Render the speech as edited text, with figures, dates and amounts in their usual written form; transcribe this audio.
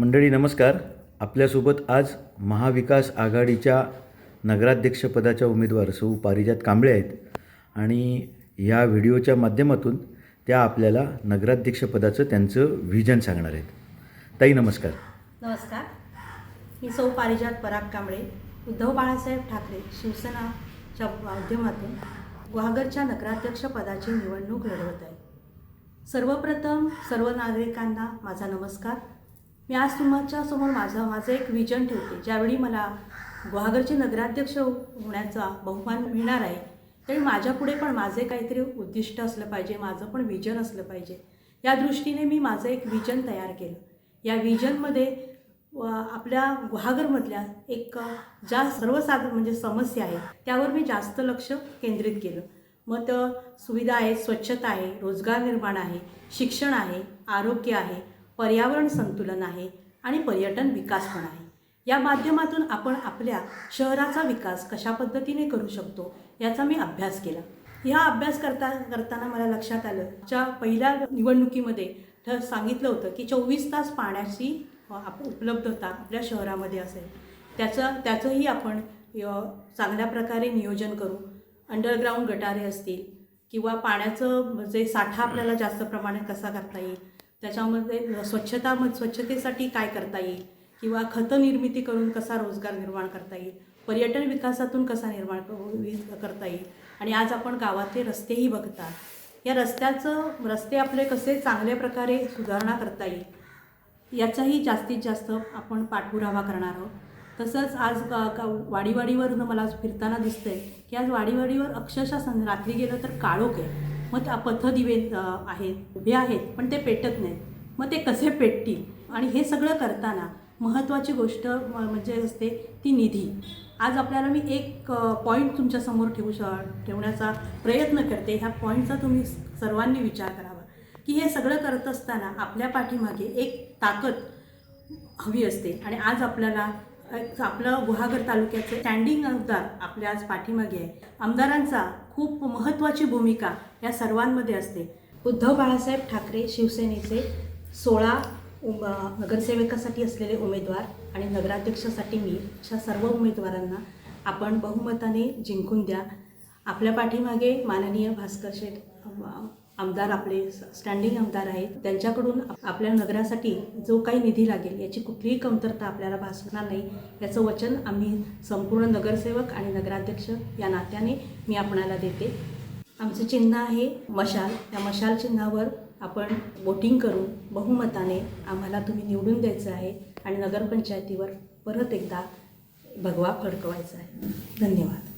मंडळी नमस्कार. आपल्यासोबत आज महाविकास आघाडीच्या नगराध्यक्षपदाच्या उमेदवार सौ पारिजात कांबळे आहेत आणि या व्हिडिओच्या माध्यमातून त्या आपल्याला नगराध्यक्षपदाचं त्यांचं व्हिजन सांगणार आहेत. ताई नमस्कार. नमस्कार. मी सौ पारिजात पराग कांबळे उद्धव बाळासाहेब ठाकरे शिवसेनाच्या माध्यमातून गुहागरच्या नगराध्यक्षपदाची निवडणूक लढवत आहे. सर्वप्रथम सर्व नागरिकांना माझा नमस्कार. मी आज तुमच्या समोर माझं एक विजन ठेवते. ज्यावेळी मला गुहागरचे नगराध्यक्ष होण्याचा बहुमान मिळणार आहे त्यावेळी माझ्यापुढे पण माझे काहीतरी उद्दिष्ट असलं पाहिजे, माझं पण विजन असलं पाहिजे. या दृष्टीने मी माझं एक विजन तयार केलं. या विजनमध्ये आपल्या गुहागरमधल्या एक ज्या सर्वसाधारण म्हणजे समस्या आहेत त्यावर मी जास्त लक्ष केंद्रित केलं. मग तर सुविधा आहे, स्वच्छता आहे, रोजगार निर्माण आहे, शिक्षण आहे, आरोग्य आहे, पर्यावरण संतुलन आहे आणि पर्यटन विकास पण आहे. या माध्यमातून आपण आपल्या शहराचा विकास कशा पद्धतीने करू शकतो याचा मी अभ्यास केला. ह्या अभ्यास करताना मला लक्षात आलं ज्या पहिल्या निवडणुकीमध्ये सांगितलं होतं की 24 तास पाण्याची उपलब्धता आपल्या शहरामध्ये असेल. त्याचंही आपण चांगल्या प्रकारे नियोजन करू. अंडरग्राऊंड गटारे असतील किंवा पाण्याचं जे साठा आपल्याला जास्त प्रमाणात कसा करता येईल, त्याच्यामध्ये स्वच्छतेसाठी काय करता येईल किंवा खतं निर्मिती करून कसा रोजगार निर्माण करता येईल, पर्यटन विकासातून कसा निर्माण करता येईल. आणि आज आपण गावातले रस्तेही बघता. या रस्ते आपले कसे चांगल्या प्रकारे सुधारणा करता येईल याचाही जास्तीत जास्त आपण पाठपुरावा करणार आहोत. तसंच आज वाडीवाडीवरनं मला फिरताना दिसतंय की आज वाडीवाडीवर अक्षरशः रात्री गेलं तर काळोख आहे. मग त्या पथदिवे आहेत उभे आहेत पण ते पेटत नाहीत. मग ते कसे पेटतील. आणि हे सगळं करताना महत्त्वाची गोष्ट म्हणजे असते ती निधी. आज आपल्याला मी एक पॉईंट तुमच्यासमोर ठेवण्याचा प्रयत्न करते. ह्या पॉईंटचा तुम्ही सर्वांनी विचार करावा की हे सगळं करत असताना आपल्या पाठीमागे एक ताकद हवी असते. आणि आज आपल्याला आपलं गुहागर तालुक्याचे स्टँडिंग आमदार आपल्या आज पाठीमागे आहे. आमदारांचा खूप महत्त्वाची भूमिका या सर्वांमध्ये असते. उद्धव बाळासाहेब ठाकरे शिवसेनेचे 16 नगरसेवकासाठी असलेले उमेदवार आणि नगराध्यक्षासाठी मी अशा सर्व उमेदवारांना आपण बहुमताने जिंकून द्या. आपल्या पाठीमागे माननीय भास्कर शेठ आमदार आपले स्टँडिंग आमदार आहेत. त्यांच्याकडून आपल्या नगरासाठी जो काही निधी लागेल याची कुठलीही कमतरता आपल्याला भासणार नाही याचं वचन आम्ही संपूर्ण नगरसेवक आणि नगराध्यक्ष या नात्याने मी आपणाला देते. आमचं चिन्ह आहे मशाल. त्या मशाल चिन्हावर आपण वोटिंग करून बहुमताने आम्हाला तुम्ही निवडून द्यायचं आहे आणि नगरपंचायतीवर परत एकदा भगवा फडकवायचा आहे. धन्यवाद.